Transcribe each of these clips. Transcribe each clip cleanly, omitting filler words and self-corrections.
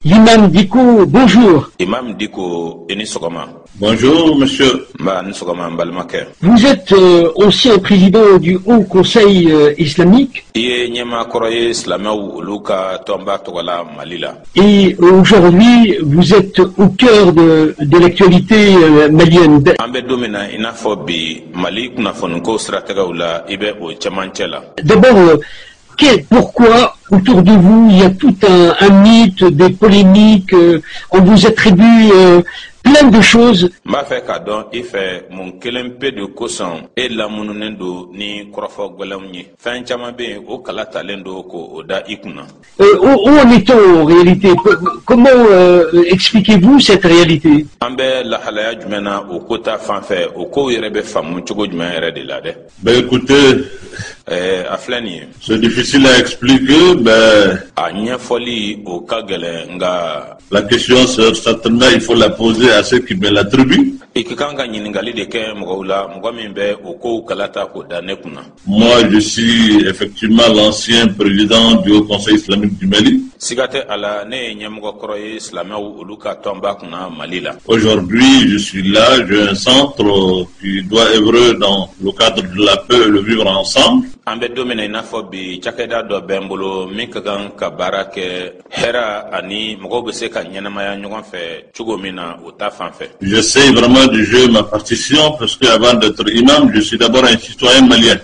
L'imam Diko, bonjour. Imam Diko, Enisogama. Bonjour, monsieur. Vous êtes ancien président du Haut Conseil islamique. Et aujourd'hui, vous êtes au cœur de l'actualité malienne. D'abord, pourquoi autour de vous il y a tout un mythe, des polémiques, on vous attribue plein de choses. Où en est-on en réalité? Comment expliquez-vous cette réalité? Écoutez, c'est difficile à expliquer, mais la question, certainement, il faut la poser à ceux qui me l'attribuent. Moi, je suis effectivement l'ancien président du Haut Conseil islamique du Mali. Aujourd'hui, je suis là, j'ai un centre qui doit œuvrer dans le cadre de la paix et le vivre ensemble. J'essaie vraiment de jouer ma partition parce qu'avant d'être imam, je suis d'abord un citoyen malien.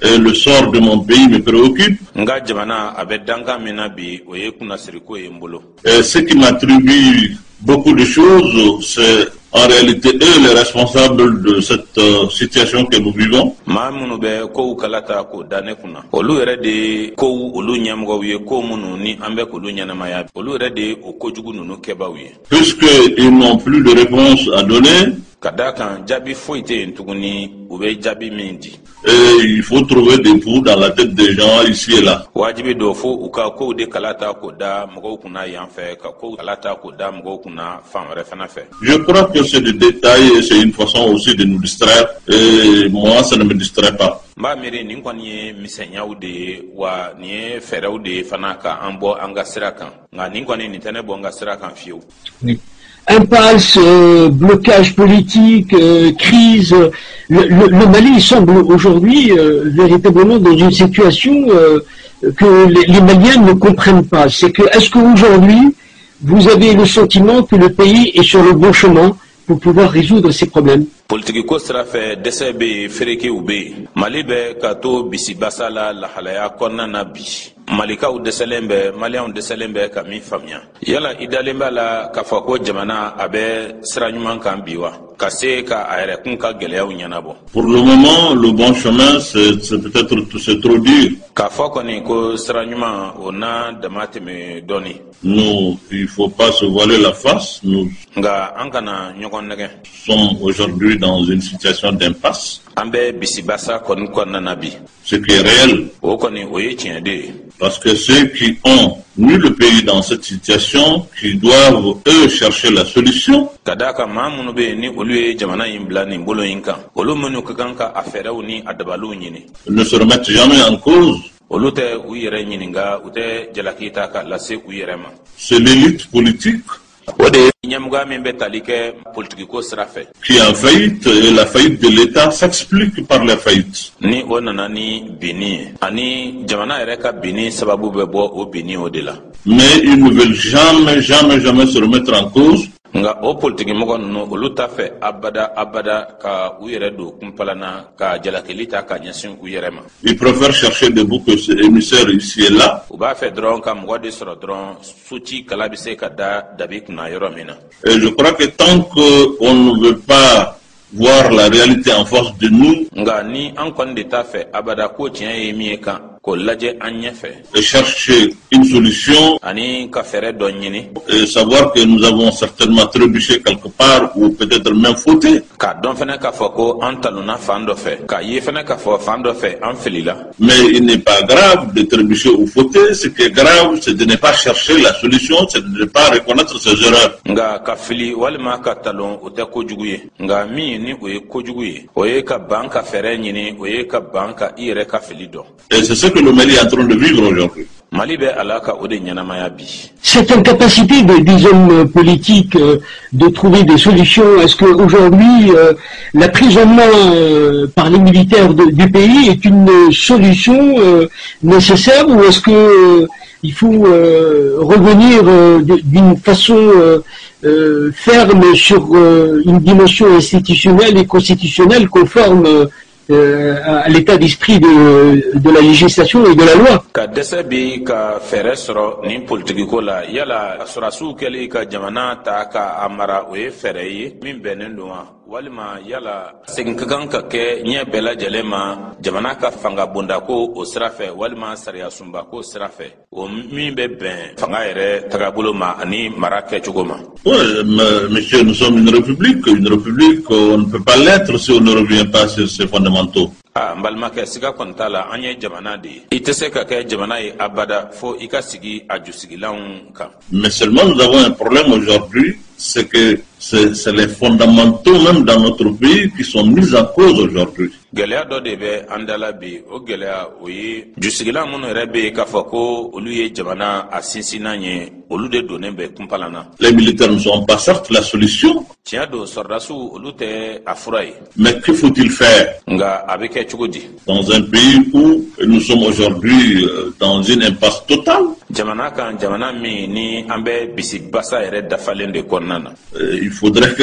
Et le sort de mon pays me préoccupe. Et ce qui m'attribue beaucoup de choses, c'est en réalité eux les responsables de cette situation que nous vivons. Puisqu'ils n'ont plus de réponse à donner, et il faut trouver des poux dans la tête des gens ici et là. Je crois que c'est des détails et c'est une façon aussi de nous distraire. Et moi, ça ne me distrait pas. Impasse, blocage politique, crise. Le Mali semble aujourd'hui véritablement dans une situation que les Maliens ne comprennent pas. Est-ce qu'aujourd'hui, vous avez le sentiment que le pays est sur le bon chemin pour pouvoir résoudre ces problèmes? Politique sera fait DCB Fereke Oube Malibe Kato Bisibasala la Halaya Kona Nabi Malika ou Deselembe Malien ou Deselembe Kami Famia Yala Idalemba la Kafako Jamana Abe Sranyuman Kambiwa Kase Ka Aerekunka Gelea Unyanabo. Pour le moment, le bon chemin, c'est peut-être c'est trop dur. Kafako Niko Sranyuman Ona Damateme Doni. Nous, il faut pas se voiler la face. Nous sommes aujourd'hui dans une situation d'impasse. Ce qui est réel. Parce que ceux qui ont mis le pays dans cette situation, qui doivent eux chercher la solution, ne se remettent jamais en cause. C'est l'élite politique qui est en faillite et la faillite de l'État s'explique par la faillite. Mais ils ne veulent jamais se remettre en cause. Ils préfèrent chercher des boucs émissaires ici et là. Et je crois que tant qu'on ne veut pas voir la réalité en face de nous, ko lajɛ an ɲɛfɛ et chercher une solution ani ka fɛɛrɛ dɔ ɲini et savoir que nous avons certainement trébuché quelque part ou peut-être même fauté. K'a dɔn fɛnɛ k'a fɔ ko an talonna fan dɔ fɛ, k'a ye fɛnɛ k'a fɔ fan dɔ fɛ an filila. Mais il n'est pas grave de trébucher ou fauter. Ce qui est grave, c'est de ne pas chercher la solution, c'est de ne pas reconnaître ses erreurs. Nga ka fili walima ka talon o tɛ kojugu ye. Nga min ni o ye kojugu ye, o ye ka ban ka fɛɛrɛ ɲini, o ye ka ban ka i yɛrɛ ka fili dɔn. Et c'est ce que le Mali est en train de vivre aujourd'hui. Mali bɛ ala ka o de ɲɛnamaya bi. Cette incapacité des hommes politiques de trouver des solutions, est-ce qu'aujourd'hui la prise en main par les militaires du pays est une solution nécessaire, ou est-ce que il faut revenir d'une façon ferme sur une dimension institutionnelle et constitutionnelle conforme à l'état d'esprit de la législation et de la loi? Ka dɛsɛ bi ka fɛɛrɛ sɔrɔ ni politikiko la, yala sɔrɔdasiw kɛlen ka jamana ta ka a mara o ye fɛɛrɛ ye min bɛnnen don wa, walima yala segin ka kan ka kɛ ɲɛ bɛɛ lajɛlen ma jamana ka fanga bondako o sira fɛ walima sariya sunbako sira fɛ, o min bɛ bɛn fanga yɛrɛ tagabolo ma ani mara kɛcogo ma? Oui, monsieur, nous sommes une république, on ne peut pas l'être si on ne revient pas sur ses fondamentaux. N balimakɛ siga kɔni t'a la, an ye jamana de ye. I tɛ se ka kɛ jamana ye abada fo i ka sigi a jusigilanw kan. Mais seulement nous avons un problème aujourd'hui, c'est que c'est les fondamentaux même dans notre pays qui sont mis en cause aujourd'hui. Gɛlɛya dɔ de bɛ an dala bi, o gɛlɛya o ye jusigilan minnu yɛrɛ bɛ k'a fɔ ko olu ye jamana a sinsinnan ye, olu de donnen bɛ kunpalan na. Les militaires ne sont pas certes la solution. Tiɲɛ don sɔrɔdasiw olu tɛ a fura ye. Mais que faut-il faire? Nka a bɛ kɛ cogo di? Dans un pays où nous sommes aujourd'hui dans une impasse totale. Jamana kan jamana min ni an bɛ bisi basa yɛrɛ dafalen de kɔnɔna na. Il faudrait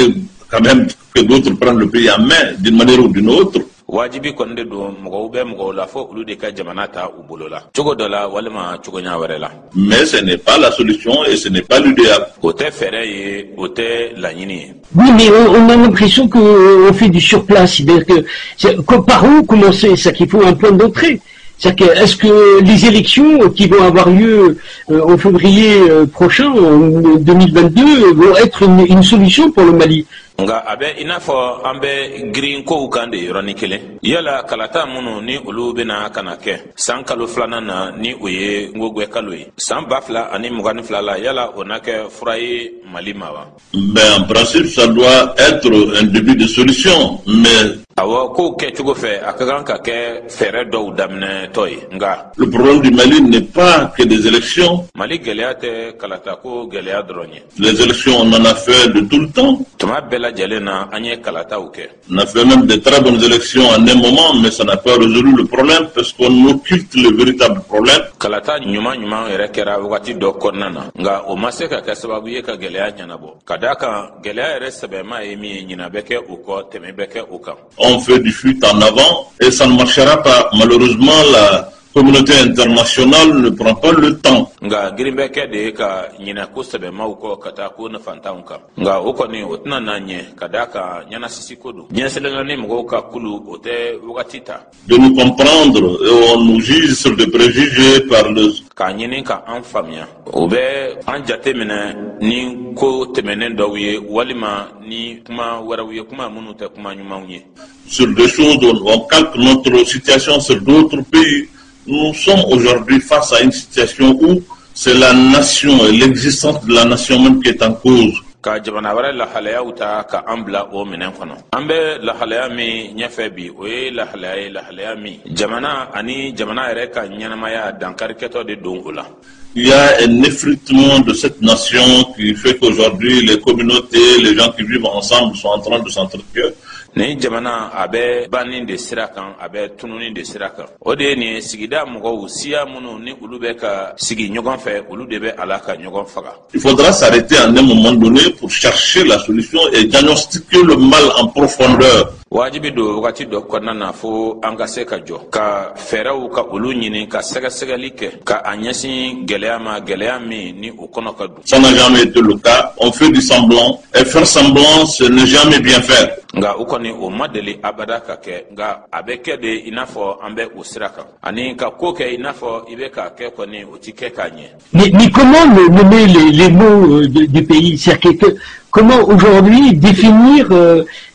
quand même que d'autres prennent le pays en main d'une manière ou d'une autre. Wajibi kɔni de don mɔgɔw bɛ mɔgɔw la fo olu de ka jamana ta u bolo la cogo dɔ la walima cogoɲa wɛrɛ la. Mais ce n'est pas la solution et ce n'est pas l'idéal. O tɛ fɛɛrɛ ye, o tɛ laɲini ye. Oui, mais on a l'impression qu'on fait du surplace. C'est-à-dire que par où commencer? C'est qu'il faut un point d'entrée. Est-ce que les élections qui vont avoir lieu en février prochain, en 2022, vont être une solution pour le Mali? Nga a bɛ i n'a fɔ an bɛ girin kow kan de yɔrɔnin kelen. Yala kalata minnu ni olu bɛna ka na kɛ san kalo filanan na ni o ye ngogwɛ kalo ye, san 2022 la, yala o na kɛ fura ye Mali ma wa? Ben, en principe, ça doit être un début de solution, mais awɔ kow kɛcogo fɛ a ka kan ka kɛ fɛɛrɛ dɔw daminɛtɔ ye. Nga le problème du Mali n'est pas que des élections. Mali gɛlɛya tɛ kalata ko gɛlɛya dɔrɔn ye. Les élections, on en a fait de tout le temps. Tuma bɛɛ lajɛlen na an ye kalataw kɛ. On a fait même de très bonnes élections en un moment, mais ça n'a pas résolu le problème parce qu'on occulte le véritable problème. Kalata ɲuman yɛrɛ kɛra wagati dɔ kɔnɔna na, nka o ma se ka kɛ sababu ye ka gɛlɛya ɲɛnabɔ. Ka d'a kan gɛlɛya yɛrɛ sɛbɛma ye min ye, ɲina bɛ kɛ o kɔ, tɛmɛ bɛ kɛ o kan. On fait du fuite en avant et ça ne marchera pas. Malheureusement, la communauté internationale ne prend pas le temps. Nga girin bɛ kɛ de ka ɲina ko sɛbɛmaw kɔ ka taa ko nafantanw kan. Nga o kɔni o tɛna na ɲɛ ka d'a kan ɲɛnasisi ko don. Diɲɛselena ni mɔgɔw ka kulu o tɛ wagati ta. De nous comprendre et on nous juge sur des préjugés par le... K'a ɲini ka an faamuya. O bɛ an jate minɛ ni ko tɛmɛnen dɔw ye walima ni kuma wɛrɛw ye, kuma minnu tɛ kuma ɲumanw ye. Sur des choses dont on calque notre situation sur d'autres pays. Nous sommes aujourd'hui face à une situation où c'est la nation et l'existence de la nation même qui est en cause. Ka jamana wɛrɛ lahalayaw ta ka an bila o minɛn kɔnɔ. An bɛ lahalaya min ɲɛfɛ bi, o ye lahalaya min jamana ani jamana yɛrɛ ka ɲɛnamaya dankarikɛtɔ de don o la. Il y a un effritement de cette nation qui fait qu'aujourd'hui les communautés, les gens qui vivent ensemble sont en train de s'entretuer. Ni jamana a bɛ banni de sira kan, a bɛ tununi de sira kan. O de ye nin sigida mɔgɔw siya minnu ni olu bɛ ka sigi ɲɔgɔn fɛ, olu de bɛ ala ka ɲɔgɔn faga. Il faudra s'arrêter à un moment donné pour chercher la solution et diagnostiquer le mal en profondeur. wajibi do wakati do konna na fo anga se ka jo ka feraw ka ulu nyini ka sega segali ke ka anyasi geleama geleami ni ukono ka du. Ça n'a jamais été le cas. On fait du semblant et faire semblant, ce n'est jamais bien faire. Nga ukoni o madeli abada ka ke nga abeke de inafo ambe usiraka ani ka koke inafo ibeka ke koni utike kanye. Mais comment nommer les mots du pays? C'est-à-dire que comment aujourd'hui définir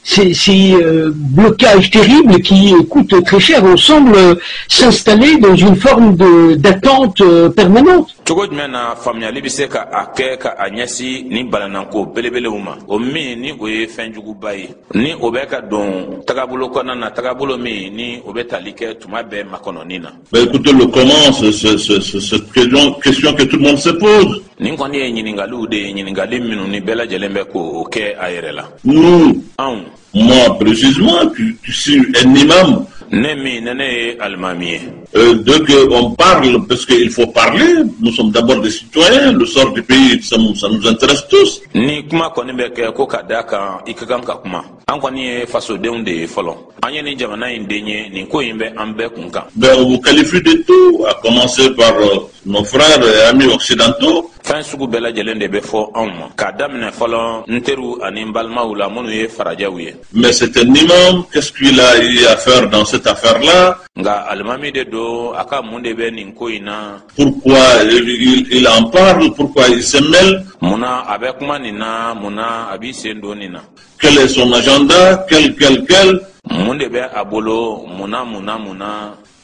ces blocages terribles qui coûtent très cher? On semble s'installer dans une forme d'attente permanente. Tugodmena famia libise ka ake ka anyasi ni balananko belebele uma o mi ni oye fenjugu bayi ni obeka don tagabulo kona na tagabulo mi ni obeta like tumabe makono nina. Ben écoutez le comment cette question que tout le monde se pose. Ni koni e nyiningalu de nyiningali minu ni bela jelembe ko oke ayerela. Nous, moi précisément, tu suis un imam. Nene almamie. Dès qu'on parle, parce qu'il faut parler, nous sommes d'abord des citoyens, le sort du pays, ça nous intéresse tous. Ni kuma koni beke ko kadaka ikaganka kuma. An koni faso deunde folon. Anye ni jamana indenye ni ko imbe ambe kunka. Ben on vous qualifie de tout, à commencer par nos frères et amis occidentaux. Fin sugu bela jelende be fo anma. Ka damne folon nteru ani mbalma ula monu ye farajawiye. Mais c'est un imam, qu'est-ce qu'il a eu à faire dans cette affaire-là? Nga almami de do aka munde be ninko ina. Pourquoi il en parle? Pourquoi il se mêle? Muna avec manina, muna abi sendo nina. Quel est son agenda? Quel? Munde be abolo, muna.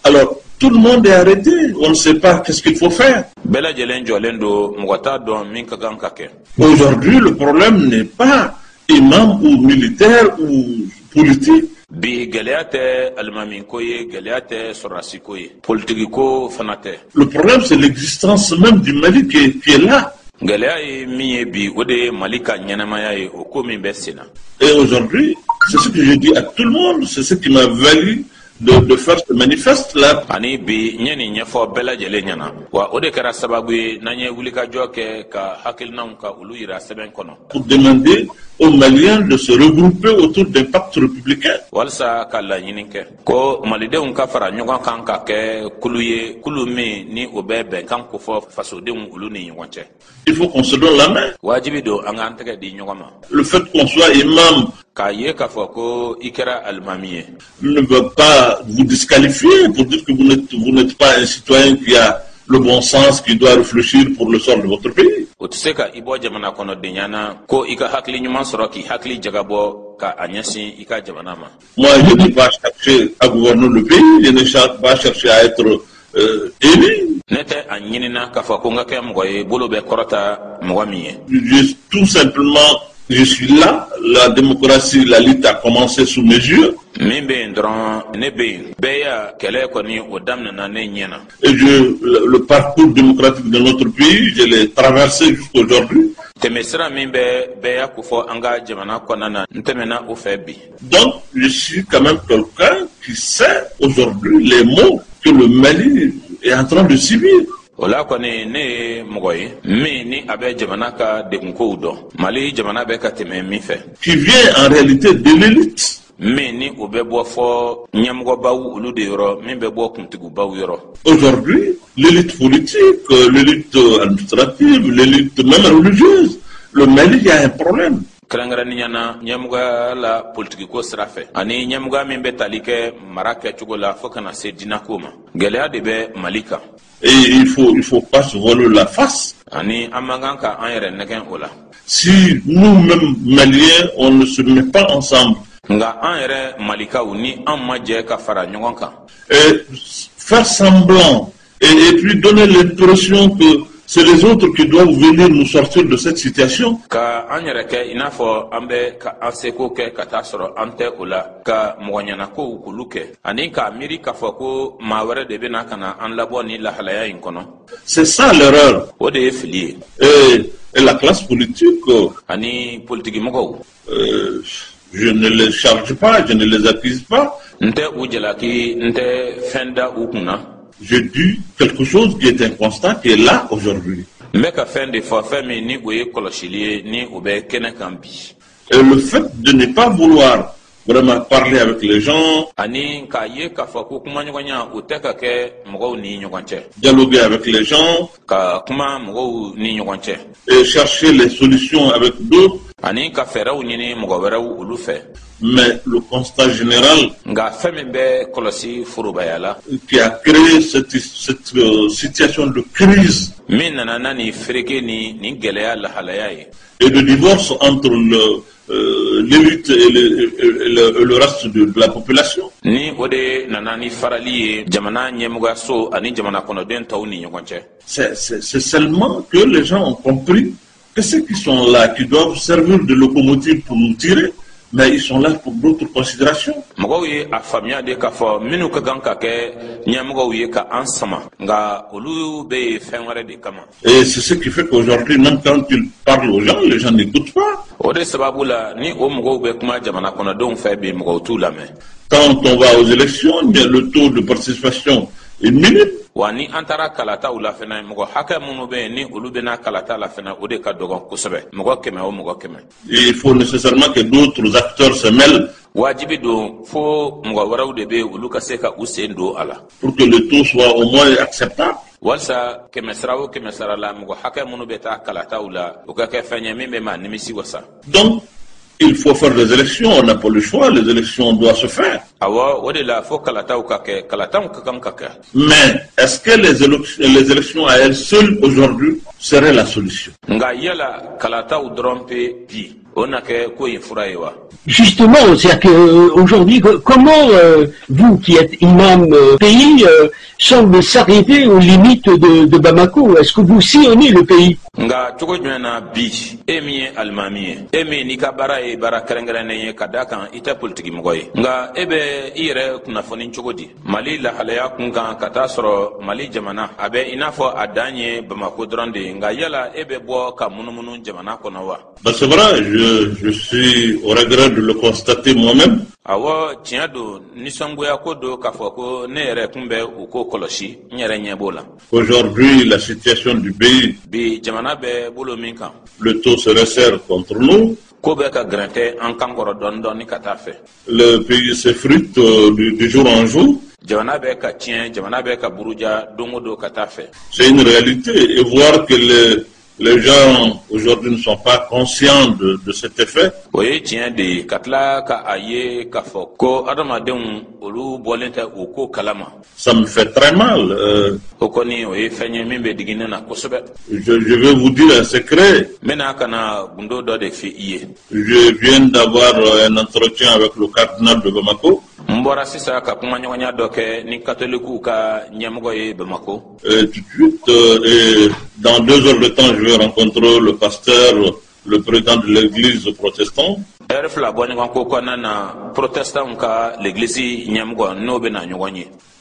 Alors, tout le monde est arrêté. On ne sait pas qu'est-ce qu'il faut faire. Bela jelen jolendo mugata do minka gankake. Aujourd'hui, le problème n'est pas imam ou militaire ou politique. Bi galeate almami koye, galeate sorasi koye. Politique ko fanate. Le problème, c'est l'existence même du Mali qui est là. Galeaye miye bi ode malika nyanamaya e okomi besina. Et aujourd'hui, c'est ce que je dis à tout le monde, c'est ce qui m'a valu de faire ce manifeste-là. Ani bi nyeni nyefo bela jele nyana. Wa ode kara sababu nanye wulika joke ka hakilna ka uluira seben kono. Pour demander aux Maliens de se regrouper autour d'un pacte républicain. Walsa kala nyininke. Ko malide unka fara nyonga kanka ke kuluye kulumi ni obebe kanko fo fasode uluni wanche. Il faut qu'on se donne la main. Wajibi do anganteke di nyongama. Le fait qu'on soit imam ne veut pas vous disqualifier pour dire que vous n'êtes pas un citoyen qui a le bon sens, qui doit réfléchir pour le sort de votre pays. Moi, je ne dis pas chercher à gouverner le pays, je ne cherche pas chercher à être élu. Tout simplement, je suis là, la démocratie, la lutte a commencé sous mes yeux. Et le parcours démocratique de notre pays, je l'ai traversé jusqu'aujourd'hui. Donc, je suis quand même quelqu'un qui sait aujourd'hui les mots que le Mali est en train de subir. Ola kone ne mogoy mi ni abe jamana ka de nko udo mali jamana be ka teme mi fe qui vient en réalité de l'élite mi ni obebo fo nyamgo bawu ulu de yoro mi be bo kuntigu bawu yoro. Aujourd'hui l'élite politique, l'élite administrative, l'élite même religieuse, le Mali, il y a un problème. Krangara nyana nyamuga la politique ko srafe ani nyamuga mi be talike maraka chugola fo kana se dinakoma gelea de be malika. Et il faut pas se voler la face. Si nous-mêmes Maliens, on ne se met pas ensemble et faire semblant et puis donner l'impression que c'est les autres qui doivent venir nous sortir de cette situation. C'est ça l'erreur. Et la classe politique, je ne les charge pas, je ne les accuse pas. Je dis quelque chose qui est un constat qui est là aujourd'hui. Et le fait de ne pas vouloir vraiment parler avec les gens, dialoguer avec les gens, et chercher les solutions avec d'autres. Mais le constat général qui a créé cette situation de crise et de divorce entre l'élite et le reste de la population, c'est seulement que les gens ont compris que ceux qui sont là, qui doivent servir de locomotive pour nous tirer, mais ils sont là pour d'autres considérations. Et c'est ce qui fait qu'aujourd'hui, même quand ils parlent aux gens, les gens n'écoutent pas. Quand on va aux élections, le taux de participation est minime. Il faut nécessairement que d'autres acteurs se mêlent pour que le taux soit au moins acceptable. Donc, il faut faire des élections, on n'a pas le choix, les élections doivent se faire. Mais est-ce que les élections à elles seules aujourd'hui seraient la solution? Justement, c'est-à-dire qu'aujourd'hui, comment vous qui êtes imam pays semble s'arrêter aux limites de Bamako? Est-ce que vous sillonnez le pays? C'est vrai, je suis au regret de le constater moi-même. Aujourd'hui, la situation du pays, le taux se resserre contre nous. Le pays s'effrite du jour en jour. C'est une réalité. Et voir que les gens aujourd'hui ne sont pas conscients de cet effet. Ça me fait très mal. Je vais vous dire un secret. Je viens d'avoir un entretien avec le cardinal de Bamako. Et tout de suite, et dans 2 heures de temps, je vais rencontrer le pasteur, le président de l'église protestante.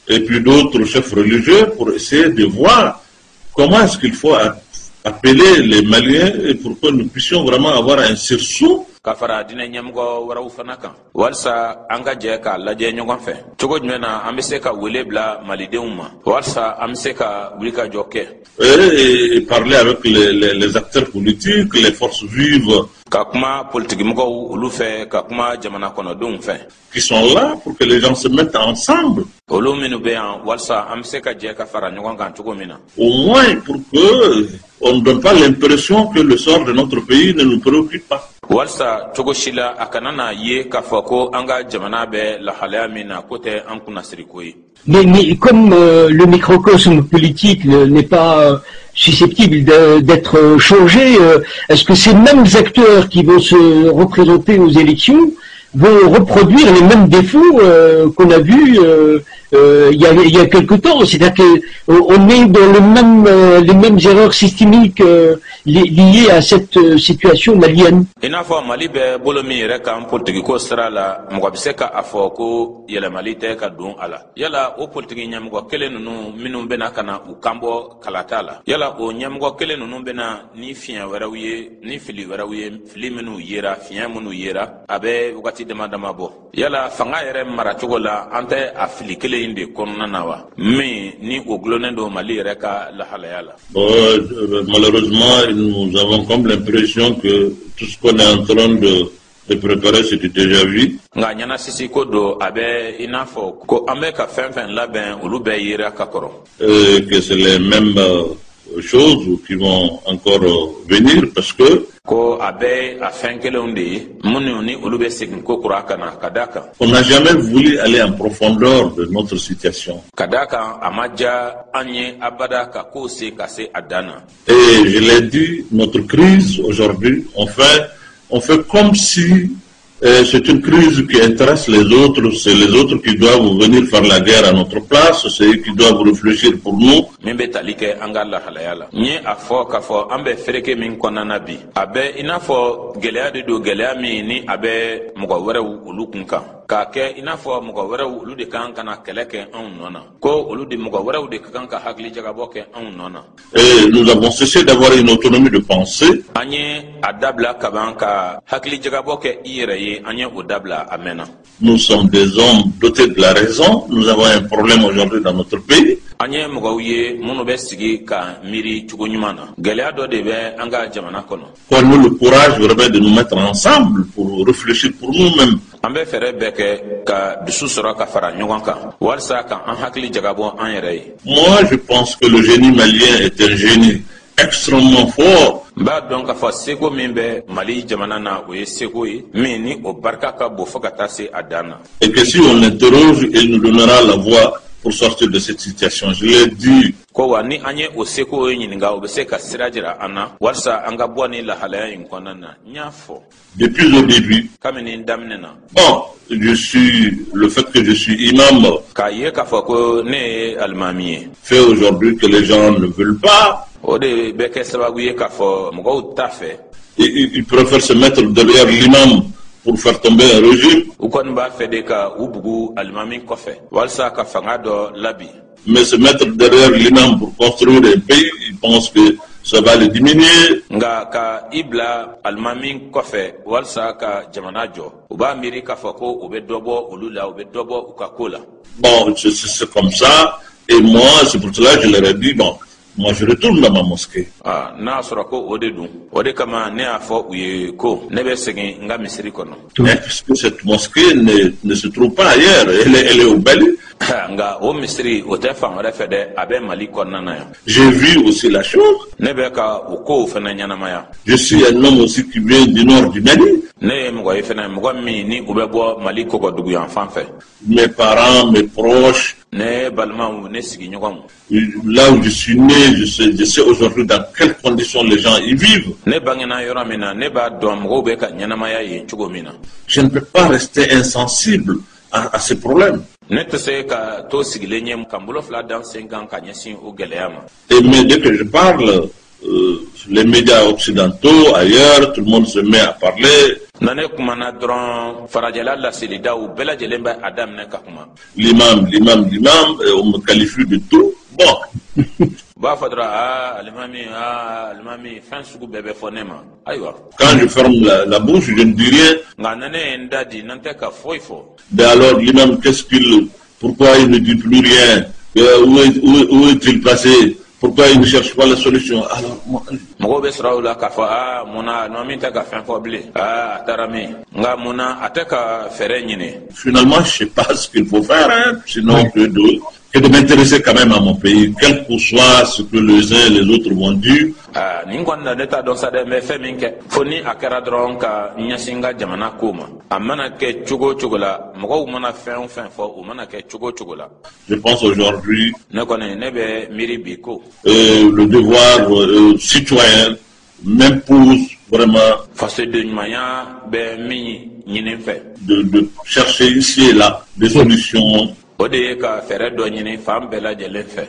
Et puis d'autres chefs religieux pour essayer de voir comment est-ce qu'il faut appeler les Maliens et pour que nous puissions vraiment avoir un sursaut. Et parler avec les acteurs politiques, les forces vives qui sont là pour que les gens se mettent ensemble. Au moins pour que on ne donne pas l'impression que le sort de notre pays ne nous préoccupe pas. Mais comme le microcosme politique n'est pas susceptible d'être changé, est-ce que ces mêmes acteurs qui vont se représenter aux élections vont reproduire les mêmes défauts qu'on a vus il y a quelque temps? C'est-à-dire qu'on est dans les mêmes erreurs systémiques liées à cette situation malienne. Malheureusement, nous avons comme l'impression que tout ce qu'on est en train de préparer ce que tu as déjà vu. nga nyana sisi ko do abe inafo ko ambe ka fenfen laben olu be yira kakoro Que c'est les mêmes choses qui vont encore venir parce que ko abe a fenkele undi munu ni olu be sigin ko kuraka na kadaka on n'a jamais voulu aller en profondeur de notre situation. kadaka amaja anye abada ka ko se kase adana Et je l'ai dit, notre crise aujourd'hui, on fait comme si c'est une crise qui intéresse les autres, c'est les autres qui doivent venir faire la guerre à notre place, c'est eux qui doivent réfléchir pour nous. mimbe talike angala halayala nye afo kafo ambe fereke min konana bi abe inafo gelea de do gelea mi ni abe mugo were ulu kunka ka ke inafo mugo were ulu de kan kana keleke an nona ko ulu de mugo were de kan ka hakli jaga boke an nona Et nous avons cessé d'avoir une autonomie de pensée. anye adabla kabanka hakli jaga boke ire ye anye odabla amena Nous sommes des hommes dotés de la raison. Nous avons un problème aujourd'hui dans notre pays. anye mugo ye munu be sigi ka miri chugo nyumana gelea do de be anga jamana kono Qu'on nous le courage vraiment de nous mettre ensemble pour réfléchir pour nous-mêmes. ambe fere beke ka dusu soro ka fara ɲɔgɔn kan walisa ka an hakili jagabɔ an yɛrɛ ye Moi, je pense que le génie malien est un génie extrêmement fort. n b'a dɔn k'a fɔ seko min bɛ mali jamana na o ye seko ye min ni o barika ka bon fɔ ka taa se a dan na Et que si on l'interroge, il nous donnera la voie pour sortir de cette situation. Je l'ai dit, ko wa ni an ye o seko ye ɲininga o bɛ se ka sira jira an na walisa an ka bɔ ni lahalaya in kɔnɔna na n y'a fɔ depuis au début, kabini n daminɛ na bon, le fait que je suis imam k'a ye k'a fɔ ko ne ye alimami ye fait aujourd'hui que les gens ne veulent pas. o de bɛ kɛ sababu ye k'a fɔ mɔgɔw t'a fɛ Ils préfèrent se mettre derrière l'imam pour faire tomber un régime. u kɔni b'a fɛ de ka u bugu alimami kɔfɛ walisa ka fanga dɔ labi Mais se mettre derrière l'imam pour construire un pays, ils pensent que ça va le diminuer. nga ka i bila alimami kɔfɛ walisa ka jamana jɔ u b'a miiri k'a fɔ ko u bɛ dɔ bɔ olu la u bɛ dɔ bɔ u ka ko la Bon, c'est comme ça. Et moi, c'est pour cela que je leur ai dit, bon, moi je retourne dans ma mosquée. n'a sɔrɔ ko o de dun o de kama ne y'a fɔ u ye ko ne bɛ segin n ka misiri kɔnɔ Mais puisque cette mosquée ne se trouve pas ailleurs, elle est au Bali. nga o misiri o tɛ fan wɛrɛ fɛ dɛ a bɛ mali kɔnɔna na yan J'ai vu aussi la chose. ne bɛ ka o kow fɛnɛ ɲɛnamaya Je suis un homme aussi qui vient du nord du Mali. ne ye mɔgɔ ye fɛnɛ mɔgɔ min ni u bɛ bɔ mali kɔgɔdugu yan fan fɛ Mes parents, mes proches, ne balimaw ne sigiɲɔgɔnw là où je suis né, je sais aujourd'hui dans quelles conditions les gens y vivent. ne bangena yɔrɔ min na ne b'a dɔn mɔgɔw bɛ ka ɲɛnamaya yen cogo min na Je ne peux pas rester insensible à ces problèmes. ne tɛ se ka to sigilen ye ka n bolo fila dan sen kan ka ɲɛsin o gɛlɛya ma Mais dès que je parle, les médias occidentaux, ailleurs, tout le monde se met à parler. na ne kumana dɔrɔn farajɛla laselidaw bɛɛ lajɛlen bɛ a daminɛ ka kuma L'imam, on me qualifie de tout. Bon, u b'a fɔ dɔrɔn alimami fɛn sugu bɛɛ bɛ fɔ ne ma ayiwa quand je ferme la bouche, je ne dis rien. nka na ne ye n da di n'an tɛ ka foyi fɔ Mais alors, l'imam, pourquoi il ne dit plus rien? Où est-il passé? Pourquoi il ne cherche pas la solution? Alors, moi, mɔgɔw bɛ sɔrɔ o la k'a fɔ munna alimami tɛ ka fɛn fɔ bilen a taara min nka munna a tɛ ka fɛɛrɛ ɲini finalement, je ne sais pas ce qu'il faut faire, hein, sinon que de m'intéresser quand même à mon pays, quel que soit ce que les uns et les autres vont dire. nin kɔni na ne t'a dɔn sa dɛ n bɛ fɛn min kɛ fo ni a kɛra dɔrɔn ka ɲɛsin n ka jamana ko ma a mana kɛ cogo o cogo la mɔgɔw mana fɛn o fɛn fɔ o mana kɛ cogo o cogo la Je pense aujourd'hui ne kɔni ne bɛ miiri bi ko le devoir citoyen m'impose vraiment fasoden ɲumanya bɛ min ɲini n fɛ de chercher ici et là des solutions o de ye ka fɛɛrɛ dɔ ɲini fan bɛɛ lajɛlen fɛ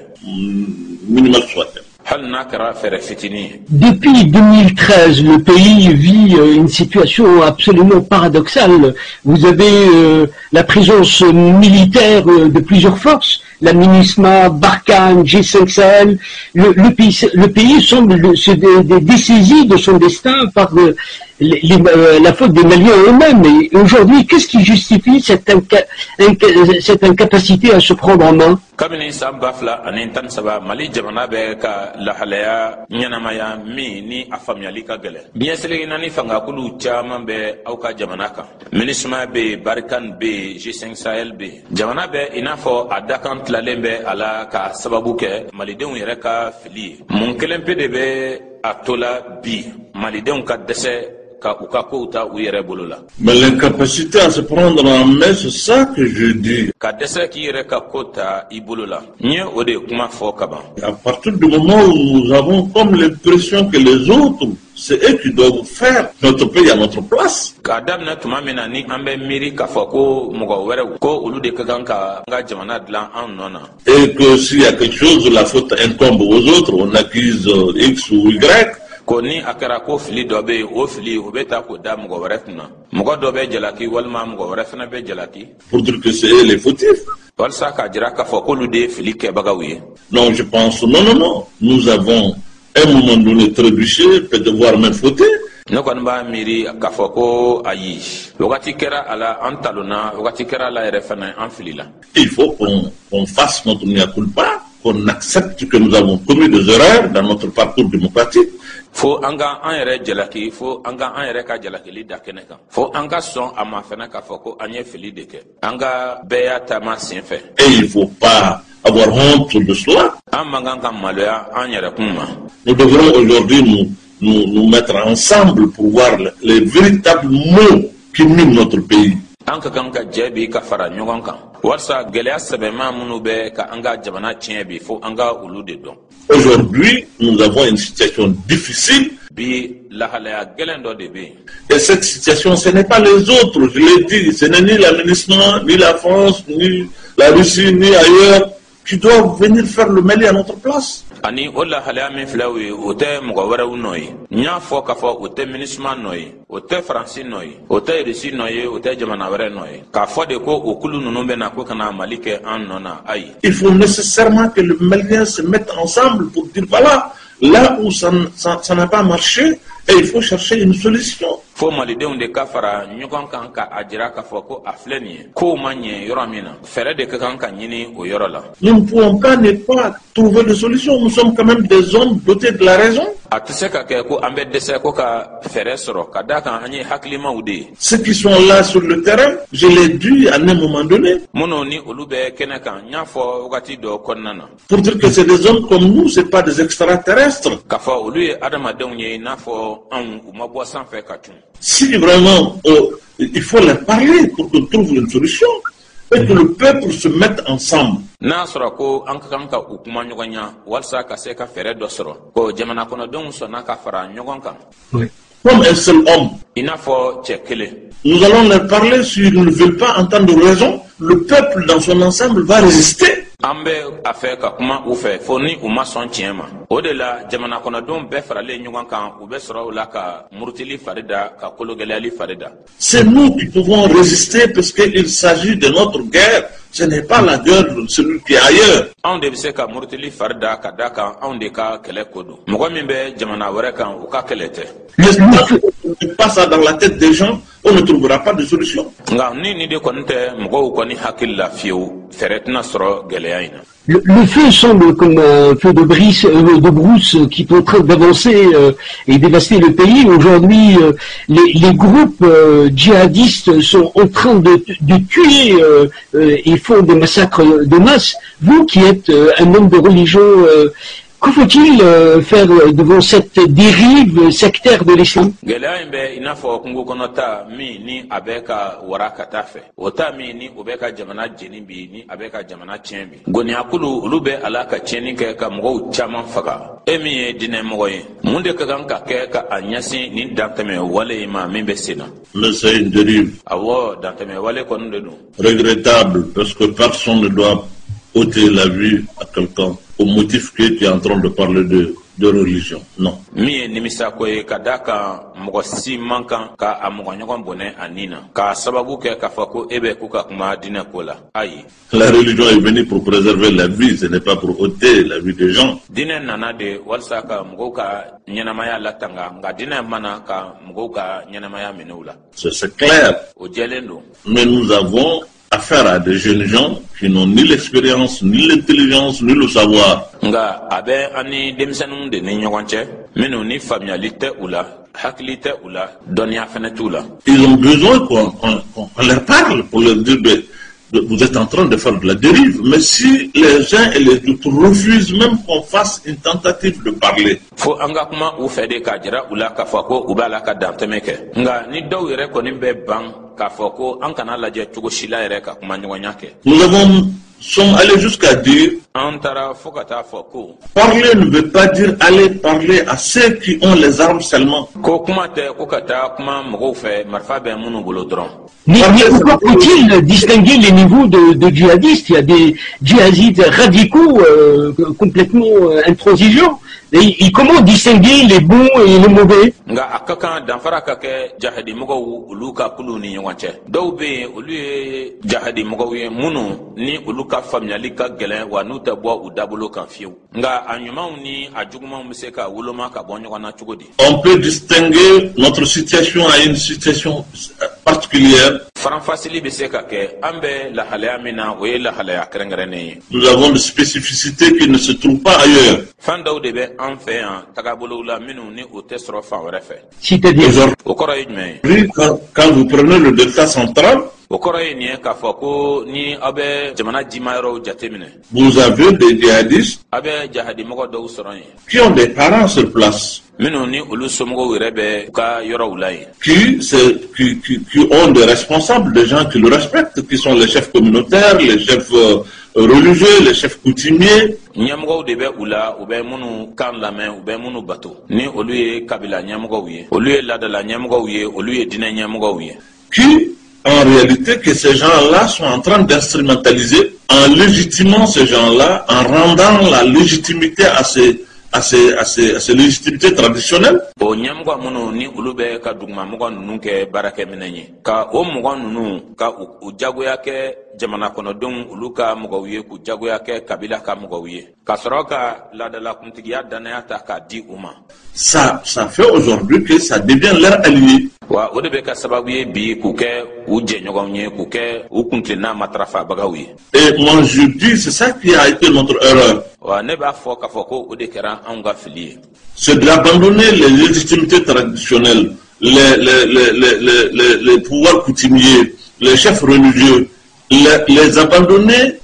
minimales soient-elles. hali n'a kɛra fɛɛrɛ fitinin ye Depuis 2013, le pays vit une situation absolument paradoxale. Vous avez la présence militaire de plusieurs forces, la MINUSMA, Barkhane, G5 Sahel. Le pays semble se dessaisir de son destin par la faute des Maliens eux-mêmes. Et aujourd'hui, qu'est-ce qui justifie cette incapacité à se prendre en main? Kamini Sambafla, Anintan Saba, Mali Jamanabe, la Halea, Nyanamaya, ni Afamiali Kagele. Bien Selenani Fangakulu, Chamambe, Auka Jamanaka. Minisma B, Barikan B, G5 Sahel B. Jamanabe, Inafo, Adakant Lalembe, Alaka, Sababuke, Malidon Yereka, Fili. Monkelem PDB, Atola B. Malidon Kadese, Mais l'incapacité à se prendre en main, c'est ça que je dis. À partir du moment où nous avons comme l'impression que les autres, c'est eux qui doivent faire notre pays à notre place. Et que s'il y a quelque chose, la faute incombe aux autres, on accuse X ou Y. Koni akara ko fili dobe o fili o beta ko da mugo warefna mugo dobe jalaki walma mugo warefna be jalaki pour dire que c'est les fautifs. Walsa ka jira ka fo ko lude fili ke bagawi. Non, je pense non, nous avons à un moment donné trébuché, peut-être voire même fauté. No kon ba miri ka fo ko ayi wakati kera ala antaluna wakati kera ala refna en filila. Il faut qu'on fasse notre mea culpa, qu'on accepte que nous avons commis des erreurs dans notre parcours démocratique. Fo anga an yɛrɛ jalaki fo anga an yɛrɛ ka jalakili da kɛnɛ kan fo an ka sɔn a ma fɛnɛ k'a fɔ ko an ye fili de kɛ an ka bɛɛ y'a taama sen fɛ. Et il faut pas avoir honte de cela. An man kan ka maloya an yɛrɛ kun ma. Nous devrons aujourd'hui nous mettre ensemble pour voir les véritables maux qui minent notre pays. An ka kan ka jɛ bi ka fara ɲɔgɔn kan walasa gɛlɛya sɛbɛnma minnu bɛ ka an ka jamana tiɲɛ bi fo an ka olu de dɔn. Aujourd'hui, nous avons une situation difficile. Et cette situation, ce n'est pas les autres, je l'ai dit, ce n'est ni l'aménagement, ni la France, ni la Russie, ni ailleurs, qui doivent venir faire le Mali à notre place. Ani ola halea min filɛ o ye o tɛ mɔgɔ wɛrɛw nɔ ye n y'a fɔ k'a fɔ o tɛ minisma nɔ ye o tɛ faransi nɔ ye o tɛ irisi nɔ ye o tɛ jamana wɛrɛ nɔ ye k'a fɔ de ko o kulu ninnu bɛ na ko kana Mali kɛ an nɔ na ayi. Il faut nécessairement que les Maliens se mettent ensemble pour dire voilà, là où ça n'a pas marché, et il faut chercher une solution. Fo malidenw de ka fara ɲɔgɔn kan ka a jira k'a fɔ ko a filɛ nin ye kow ma ɲɛ yɔrɔ min na fɛɛrɛ de ka kan ka ɲini o yɔrɔ la. Nous ne pouvons pas ne pas trouver de solution, nous sommes quand même des hommes dotés de la raison. A tɛ se ka kɛ ko an bɛ dɛsɛ ko ka fɛɛrɛ sɔrɔ ka da kan an ye hakilimaw de ye. Ceux qui sont là sur le terrain, je l'ai dit à un moment donné. Minnu ni olu bɛ kɛnɛ kan n y'a fɔ wagati dɔ kɔnɔna na. Pour dire que c'est des hommes comme nous, c'est pas des extraterrestres. K'a fɔ olu ye adamadenw ye i n'a fɔ anw u ma bɔ sanfɛ ka tun. Si vraiment il faut leur parler pour qu'on trouve une solution et que le peuple se mette ensemble. N'a sɔrɔ ko an ka kan ka u kuma ɲɔgɔn ɲa walasa ka se ka fɛɛrɛ dɔ sɔrɔ ko jamana kɔnɔdenw sɔnna ka fara ɲɔgɔn kan. Comme un seul homme. I n'a fɔ cɛ kelen. Nous allons leur parler s'ils ne veulent pas entendre raison. Le peuple dans son ensemble va résister. An bɛ a fɛ ka kuma u fɛ fo ni u ma sɔn tiɲɛ ma o de la jamana kɔnɔdenw bɛɛ faralen ɲɔgɔn kan u bɛ sɔrɔ o la ka murutili fari da ka kologɛlɛyali fari da. C'est nous qui pouvons résister parce qu'il s'agit de notre guerre. Ce n'est pas la guerre de celui qui est ailleurs. Anw de bɛ se ka murutili fari da ka da kan anw de ka kɛlɛ ko don mɔgɔ min bɛ jamana wɛrɛ kan u ka kɛlɛ tɛ. Ne pas ça dans la tête des gens, on ne trouvera pas de solution. Nka ni de kɔni tɛ mɔgɔw kɔni hakili la fiyewu fɛɛrɛ tɛna sɔrɔ gɛlɛya in na. Le feu semble comme un feu de brousse qui est en train d'avancer et dévaster le pays. Aujourd'hui, les groupes djihadistes sont en train de tuer et font des massacres de masse. Vous qui êtes un homme de religion, que faut-il faire devant cette dérive sectaire de l'islam? Gɛlɛya in bɛ i n'a fɔ kungo kɔnɔ ta min ni a bɛ ka wara ka taa fɛ o ta min ni o bɛ ka jamana jeni bi ni a bɛ ka jamana tiɲɛ bi gɔniyakulu olu bɛ ala ka tiɲɛni kɛ ka mɔgɔw caman faga e min ye diinɛmɔgɔ ye mun de ka kan ka kɛ ka a ɲɛsin nin dantɛmɛ wale ma min bɛ sen na. Mais c'est une dérive. Awɔ dantɛmɛ wale kɔni de don. Regrettable parce que personne ne doit ôter la vie à quelqu'un au motif que tu es en train de parler de religion. Non. Mi nimisa koye kadaka moko si mankan ka amogo nyogon boné anina ka sababu ke ka fako ebe kuka kuma dina kola ayi. La religion est venue pour préserver la vie, ce n'est pas pour ôter la vie des gens. Dina nana de walsa ka moko ka nyanamaya latanga nga dina mana ka moko ka nyanamaya menula. C'est clair. O jelendo. Mais nous avons affaire à des jeunes gens qui n'ont ni l'expérience, ni l'intelligence, ni le savoir. Nga abe ani demsenun de ni nyogonche menu ni familialité oula hakilité oula donia fenetula. Ils ont besoin qu'on leur parle pour leur dire vous êtes en train de faire de la dérive. Mais si les uns et les autres refusent même qu'on fasse une tentative de parler. Fo anga kuma u fede ka jira ula ka fako ubala ka damtemeke. Nga ni daw yere ko nimbe bang ka fako an kana laje tugo shila yere ka kuma nyonyake. Nous sommes allés jusqu'à dire parler ne veut pas dire aller parler à ceux qui ont les armes seulement. Mais pourquoi faut-il distinguer les niveaux de djihadistes? Il y a des djihadistes radicaux complètement intransigeants. Et comment distinguer les bons et les mauvais? On peut distinguer notre situation à une situation particulière. Nous avons des spécificités qui ne se trouvent pas ailleurs. C'est-à-dire, quand vous prenez le delta central, vous avez des djihadistes qui ont des parents sur place, qui ont des responsables, des gens qui le respectent, qui sont les chefs communautaires, les chefs religieux, les chefs coutumiers. Qui, en réalité, que ces gens-là sont en train d'instrumentaliser en légitimant ces gens-là, en rendant la légitimité à ces légitimités traditionnelles. Ça fait aujourd'hui que ça devient leur allié. Et moi je dis, c'est ça qui a été notre erreur. C'est d'abandonner les légitimités traditionnelles, les pouvoirs coutumiers, les chefs religieux, les abandonner.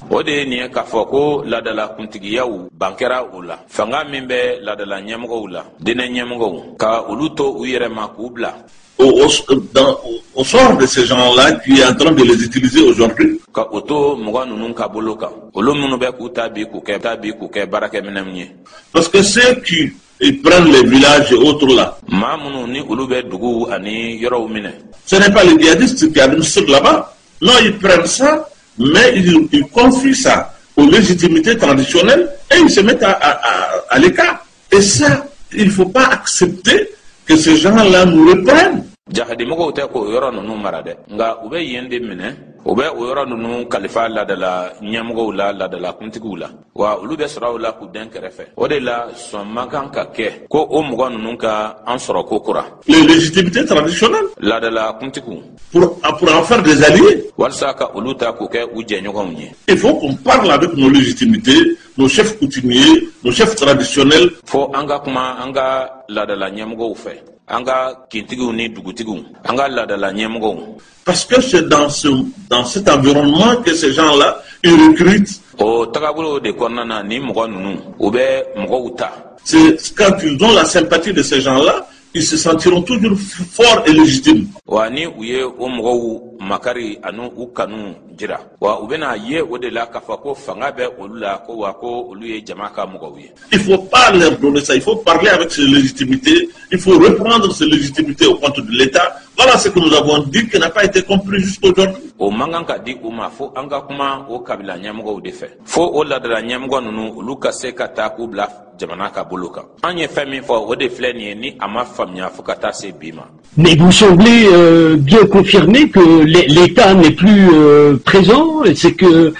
Au sort de ces gens-là qui est en train de les utiliser aujourd'hui. Parce que ceux qui prennent les villages et autres là, ce n'est pas les djihadistes qui administrent là-bas. Non, ils prennent ça, mais ils confient ça aux légitimités traditionnelles et ils se mettent à l'écart. Et ça, il ne faut pas accepter que ces gens-là nous reprennent. Ube uyoro nunu kalifa la de la nyamugo la de la kuntigu la wa ulu be sura la ku den kerefe o de la son makan ka ke ko o mugo nunu ka an soro kokura les légitimités traditionnelles la de la kuntigu pour en faire des alliés walsa ka ulu ta ku ke uje nyogo nyi. Il faut qu'on parle avec nos légitimités, nos chefs coutumiers, nos chefs traditionnels. Fo anga kuma anga la de la nyamugo fe anga kintigu ni dugutigu anga la de la nyamugo. Parce que c'est dans cet environnement que ces gens-là, ils recrutent. C'est quand ils ont la sympathie de ces gens-là, ils se sentiront toujours forts et légitimes. jira wa u bena ye o de la ka fa ko fanga be olu la ko wa ko olu ye jama ka mɔgɔw ye. Il faut pas leur donner ça, il faut parler avec ses légitimités, il faut reprendre ses légitimités au compte de l'État. Voilà ce que nous avons dit qui n'a pas été compris jusqu'aujourd'hui. O mangan ka di uma fo anga kuma o kabila nyamɔgɔw de fɛ fo o ladala nyamɔgɔ nunu olu ka se ka taa k'u bila jamana ka bolo kan. An ye fɛn min fɔ o de filɛ nin ye ni a ma faamuya fo ka taa se bi ma. Mais vous semblez bien confirmer que l'État n'est plus présent, c'est que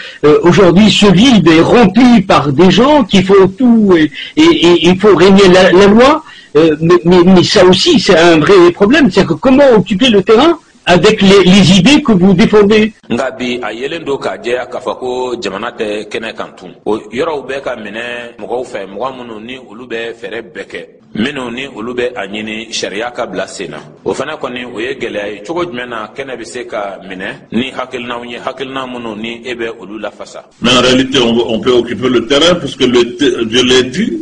aujourd'hui ce vide est rempli par des gens qui font tout et il faut régner la loi, mais ça aussi c'est un vrai problème, c'est que comment occuper le terrain avec les idées que vous défendez. Ngabi a yelen do ka jɛ ka fɔ ko jamana tɛ kɛnɛ kan tun o yɔrɔw bɛ ka minɛ mɔgɔw fɛ mɔgɔ minnu ni olu bɛ fɛɛrɛ bɛɛ kɛ minnu ni olu bɛ a ɲini sariya ka bila sen na o fana kɔni o ye gɛlɛya ye cogo jumɛn na kɛnɛ bɛ se ka minɛ ni hakilinaw ye hakilina minnu ni e bɛ olu lafasa. Mais en réalité on peut occuper le terrain puisque je l'ai dit.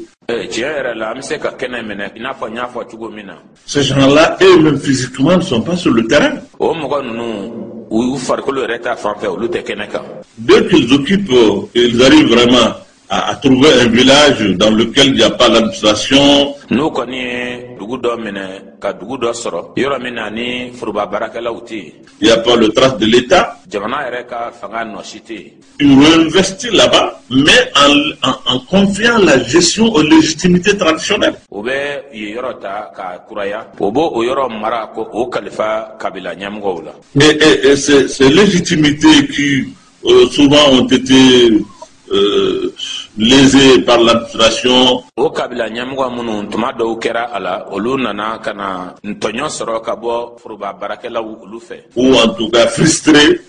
Ces gens-là, eux-mêmes physiquement, ne sont pas sur le terrain. Dès qu'ils occupent, ils arrivent vraiment à trouver un village dans lequel il n'y a pas l'administration. Il n'y a pas le trace de l'État. Ils réinvestissent là-bas, mais en confiant la gestion aux légitimités traditionnelles. Et ces légitimités qui souvent ont été lésés par l'administration. Ou en tout cas frustrés,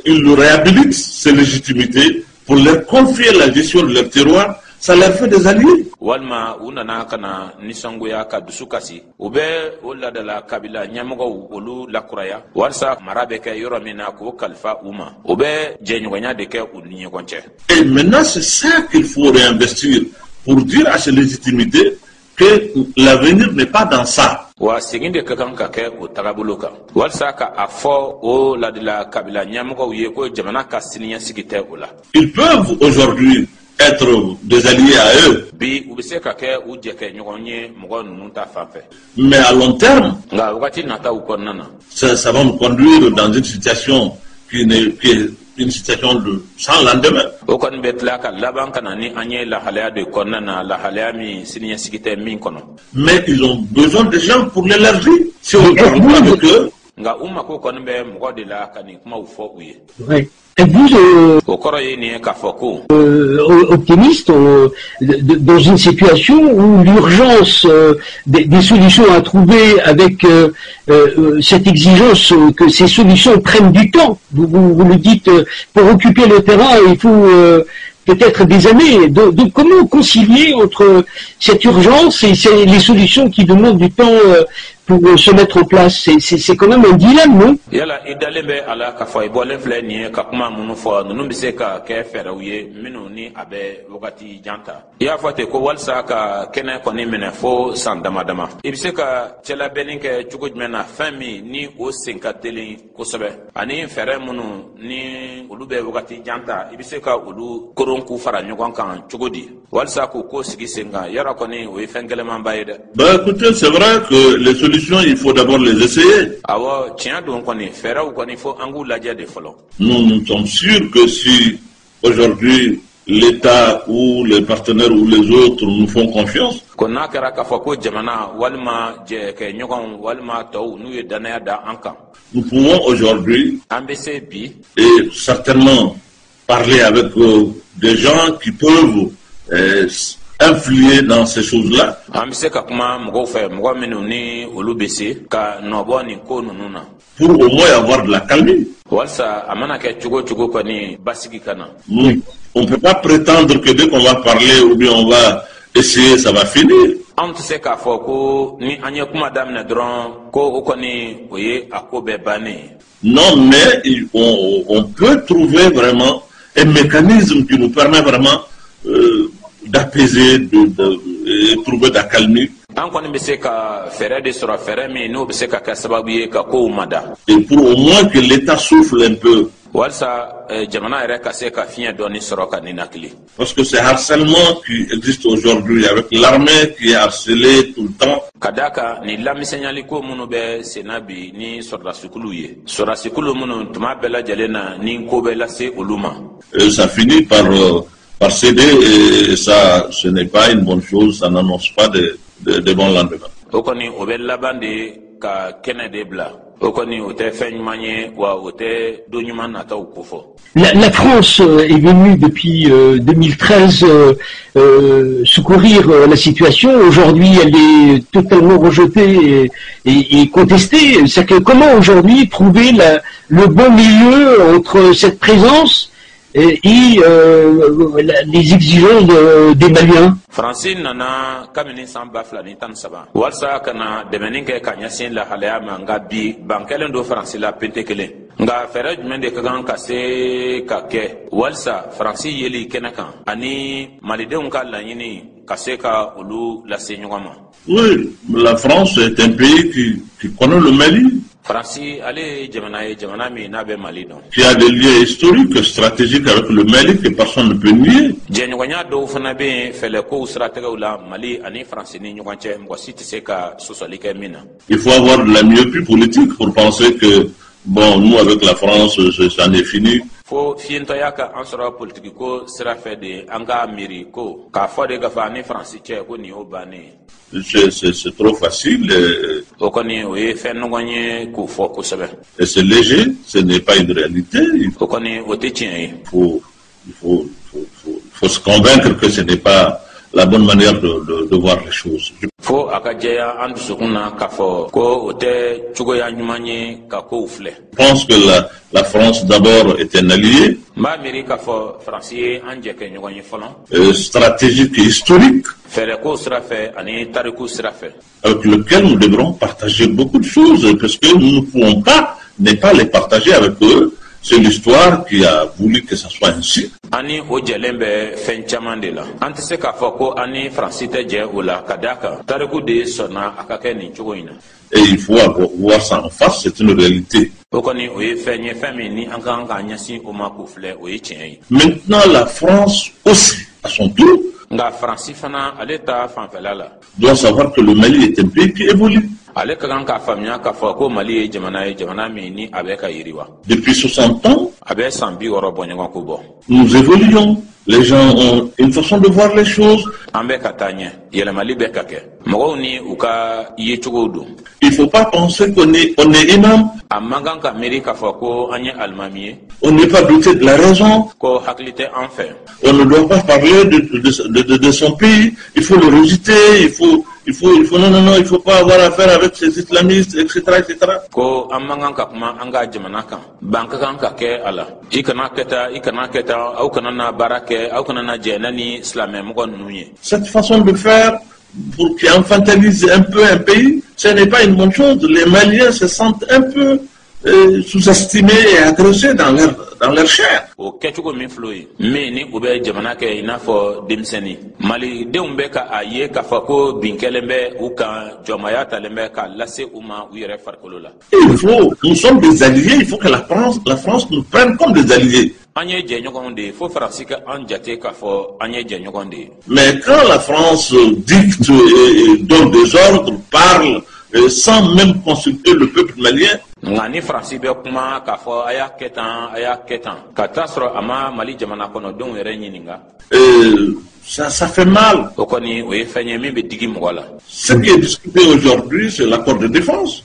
ils réhabilitent ces légitimités pour leur confier la gestion de leur terroir. Ça leur fait des alliés. Walma unana kana nisangoya ka dusukasi ube ola de la kabila nyamogo olu la kuraya walsa marabeke yoromina ko kalfa uma ube jenyonya de ke ulinye konche. Et maintenant c'est ça qu'il faut réinvestir pour dire à ces légitimités que l'avenir n'est pas dans ça. Wa siginde kakanka ke o tagabuloka walsa ka afo o la de la kabila nyamogo ye ko jamana ka siniya sigite ola. Ils peuvent aujourd'hui être des alliés à eux. Mais à long terme, ça va nous conduire dans une situation qui est une situation de sans lendemain. Mais ils ont besoin de gens pour l'élargir. Si on parle pas avec eux. Oui. Êtes-vous optimiste dans une situation où l'urgence des solutions à trouver avec cette exigence que ces solutions prennent du temps? Vous le dites, pour occuper le terrain, il faut peut-être des années. Donc comment concilier entre cette urgence et les solutions qui demandent du temps pour se mettre en place? C'est quand même un dilemme, non? Bah écoutez, c'est vrai que les solutions, il faut d'abord les essayer. Nous sommes sûrs que si aujourd'hui l'État ou les partenaires ou les autres nous font confiance, nous pouvons aujourd'hui et certainement parler avec des gens qui peuvent influer dans ces choses-là. Pour au moins avoir de la calmie. On ne peut pas prétendre que dès qu'on va parler ou bien on va essayer, ça va finir. Non, mais on peut trouver vraiment un mécanisme qui nous permet vraiment d'apaiser, de trouver de la calmie. Et pour au moins que l'État souffle un peu walsa jamana yɛrɛ ka se ka fiɲɛ dɔɔni sɔrɔ ka ninakili. Parce que c'est harcèlement qui existe aujourd'hui avec l'armée qui est harcelée tout le temps. Kadaka ni lamisɛnyali ko minnu bɛ senna bi ni sɔrɔdasikulu ye sɔrɔdasikulu minnu tuma bɛɛ lajɛlen na ni ko bɛ lase olu ma. Ça finit par céder et ça ce n'est pas une bonne chose, ça n'annonce pas de bons lendemains. O kɔni o bɛ laban de ka kɛnɛ de bila. La France est venue depuis 2013 secourir la situation. Aujourd'hui, elle est totalement rejetée et contestée. C'est que comment aujourd'hui trouver le bon milieu entre cette présence et les exigences des Maliens? Francine nana kamini samba flani tan saba walsa kana demenin ke kanyasin la halaya manga bi bankelen do France la pentekele nga fere jumɛn de ka kan ka se ka kɛ walsa France yeli kɛnɛ kan ani malidenw ka laɲini ka se ka olu lase ɲɔgɔn ma. Oui, la France est un pays qui connaît le Mali. France, allez, Jamana, mais n'a pas Mali non. Qui a des liens historiques, stratégiques avec le Mali que personne ne peut nier. Djenouania do fanabe fait le coup stratégique la Mali, ani France ni Nouanche, voici c'est ka sosolike mina. Il faut avoir de la myopie politique pour penser que bon, nous avec la France, ça n'est fini. Faut fientoyaka en sera politique ko sera fait de anga miriko ka fo de gafa ni France che ko ni obane. C'est trop facile. Et c'est léger, ce n'est pas une réalité. Il faut se convaincre que ce n'est pas la bonne manière de voir les choses. Je pense que la France d'abord est un allié stratégique et historique avec lequel nous devrons partager beaucoup de choses parce que nous ne pouvons pas ne pas les partager avec eux. C'est l'histoire qui a voulu que ça soit ainsi. Ani ojelembe fenchamandela. Antise kafoko ani francite je ola kadaka. Tariku de sona akake ni chogoina. Et il faut voir ça en face, c'est une réalité. Maintenant, la France aussi, à son tour, doit savoir que le Mali est un pays qui évolue. Depuis 60 ans, nous évoluons. Les gens ont une façon de voir les choses. Il ne faut pas penser qu'on est énorme. On n'est pas doté de la raison. On ne doit pas parler de son pays. Il faut le rejeter. Il faut pas avoir affaire avec ces islamistes, etc., etc. Cette façon de faire, pour qui infantilise un peu un pays, ce n'est pas une bonne chose. Les Maliens se sentent un peu sous-estimés et agressés dans leur chair. Nous sommes des alliés, il faut que la France nous prenne comme des alliés. Mais quand la France dicte et donne des ordres, parle, sans même consulter le peuple malien, ça fait mal. Ce qui est discuté aujourd'hui, c'est l'accord de défense.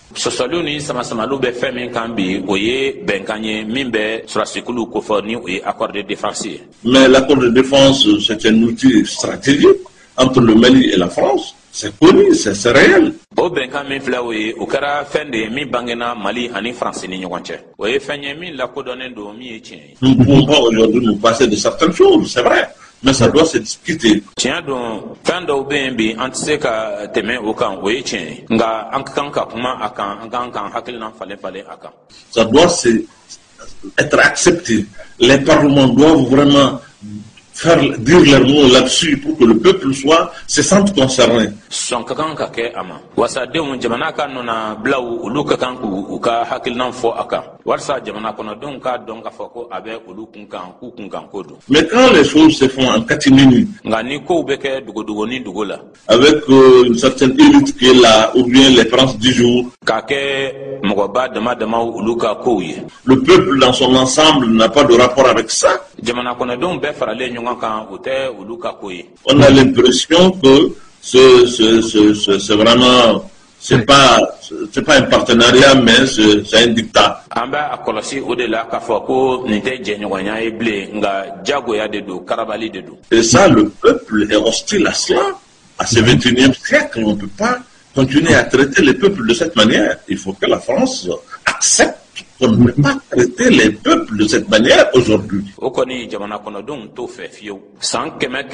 Mais l'accord de défense, c'est un outil stratégique entre le Mali et la France. C'est connu, c'est réel. Nous ne pouvons pas aujourd'hui nous passer de certaines choses, c'est vrai. Mais ça doit se discuter. Ça doit être accepté. Les parlements doivent vraiment dire leur mot là-dessus pour que le peuple se sente concerné. Son kakan ka ke ama wasa denw jamana ka nuna blaw ulu kakan ku ka hakilnan fo aka warsa jamana kono don ka don ka foko abe ulu kun kan kodo. Mais quand les choses se font en catimini, nga ni ko be ke dugo ni dugo la avec une certaine élite qui est là ou bien les princes du jour, ka ke mogo ba dama ulu ka ko ye, le peuple dans son ensemble n'a pas de rapport avec ça. Jamana kono don be farale nyonga kan ute ulu ka ko ye. On a l'impression que c'est vraiment, c'est pas un partenariat, mais c'est un dictat. Amba akolosi odela ka foko nite jenyonya eble nga jago ya dedo karabali dedo. Et ça, le peuple est hostile à cela. À ce 21e siècle, on ne peut pas continuer à traiter les peuples de cette manière. Il faut que la France accepte qu'on ne peut pas traiter les peuples de cette manière aujourd'hui. Okoni jamana kono don to fe fiyo san keme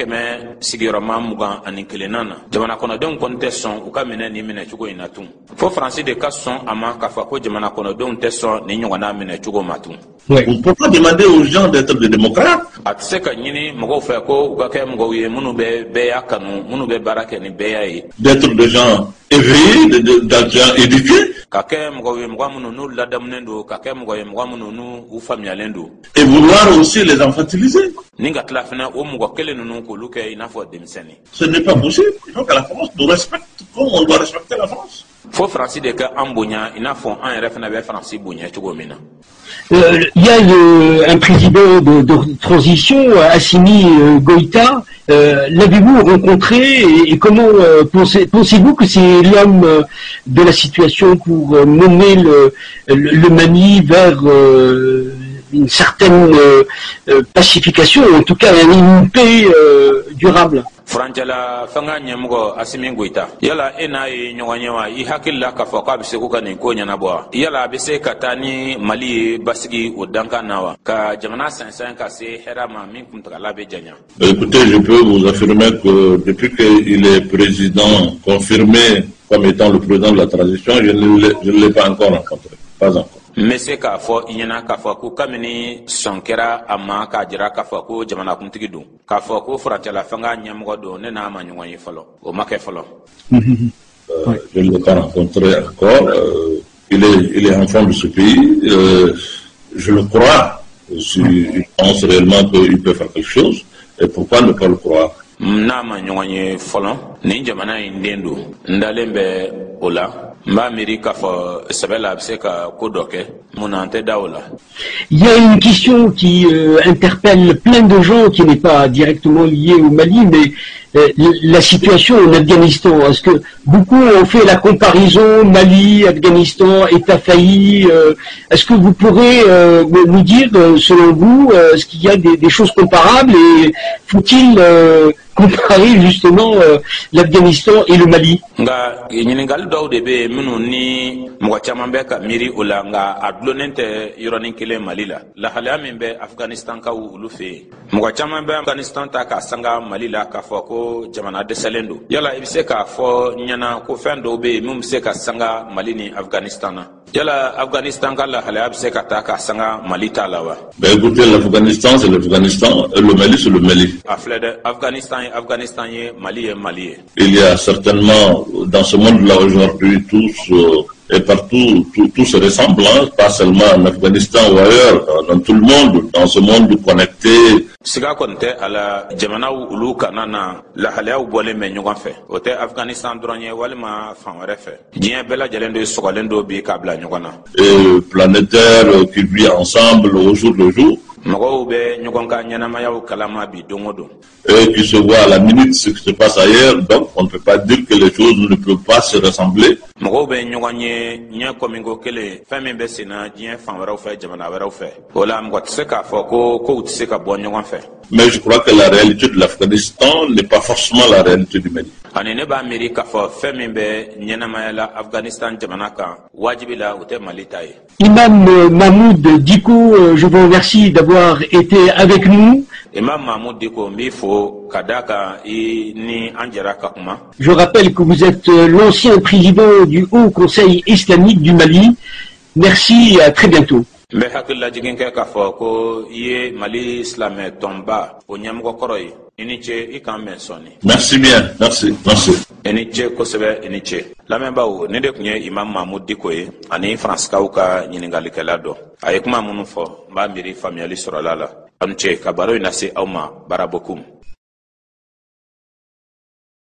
sigirama mugan ani kelenana jamana kono don konte son uka mene ni mene chugo inatum fo français de kasson ama kafa ko jamana kono don te son ni nyongana mene chugo matum. Ouais. On ne peut pas demander aux gens d'être des démocrates. Atseka nyini mogo fe ko uka ke mogo ye munu be yakanu munu be barake ni be yayi d'être des gens éveillés, des gens éduqués. Kake mogo ye mogo munu nu ladamnendo kake mogo ye mogo munu nu ufamialendo et vouloir aussi les infantiliser. Ninga tlafina o mogo kele nunu ko luke inafo demiseni. Ce n'est pas possible. Il faut que la France nous respecte comme on doit respecter la France. Faut Francis de ka ambonya inafo un refna be Francis bonya chugomina. Il y a un président de transition, Assimi Goïta. L'avez-vous rencontré et comment pensez-vous que c'est l'homme de la situation pour mener le Mali vers une certaine pacification, en tout cas une paix durable? Franjala fanga nyemugo Assimi Goïta yala ena yi nyowanyewa I hakilla ka foka bise ko kan ko nyana bo yala bise katani Mali basigi odanka nawa ka jamana 500 ka se herama min kum tagala be janya. Écoutez, je peux vous affirmer que depuis qu'il est président confirmé comme étant le président de la transition, je ne l'ai pas encore rencontré, pas encore. Mese ka fo inyana ka fo ko kamini sonkera ama ka jira ka fo ko jamana kuntigi dun ka fo ko Franjala fanga nyemugo do ne na ma nywanyi folo o make folo. Je ne l'ai pas rencontré encore. Il est enfant de ce pays. Je le crois. Je pense réellement qu'il peut faire quelque chose. Et pourquoi ne pas le croire? Nama nywanyi folo ni jamana indendo ndalembe ola. Il y a une question qui interpelle plein de gens qui n'est pas directement liée au Mali, mais la situation en Afghanistan. Est-ce que beaucoup ont fait la comparaison Mali, Afghanistan, État failli? Est-ce que vous pourrez nous dire, selon vous, est-ce qu'il y a des choses comparables et faut-il comparer justement l'Afghanistan et le Mali? Minu ni mwachamambe ka miri ulanga adlonente yoronin kele Malila la hala mimbe Afghanistan ka ulufe mwachamambe Afghanistan ta ka sanga Malila ka foko jamana de selendo yala ibse ka fo nyana ko fendo be mumse ka sanga Malini Afghanistan yala Afghanistan ka la hala ibse ka ta ka sanga Malita lawa. Ben écoutez, l'Afghanistan c'est l'Afghanistan, le Mali c'est le Mali. Aflede Afghanistan ye Mali. Il y a certainement dans ce monde-là aujourd'hui et partout, tout se ressemble, hein, pas seulement en Afghanistan ou ailleurs, dans tout le monde, dans ce monde connecté. Siga konte ala jamana ulu kanana la halia ubole me nyugan fe ote Afghanistan dronye walima fanwere fe dien bela jalendo sogalendo bi kabla nyugana et planétaire qui vit ensemble au jour le jour. Et qui se voit à la minute ce qui se passe ailleurs, donc on ne peut pas dire que les choses ne peuvent pas se ressembler. Mais je crois que la réalité de l'Afghanistan n'est pas forcément la réalité du Mali. Imam Mahmoud Diko, je vous remercie d'avoir été avec nous. Je rappelle que vous êtes l'ancien président du Haut Conseil islamique du Mali. Merci et à très bientôt. mbe hakilla jigin ke ka fo ko ye Mali islamé tomba o nyamgo koroy iniche ikamben soni. Merci bien, merci. Iniche kosebe iniche lamembawo ne de kunye Imam Mahmoud Dikoye ani France kauka nyiningali kelado ayekuma munu fo mba miri famiali soralala anche kabaro inase auma barabokum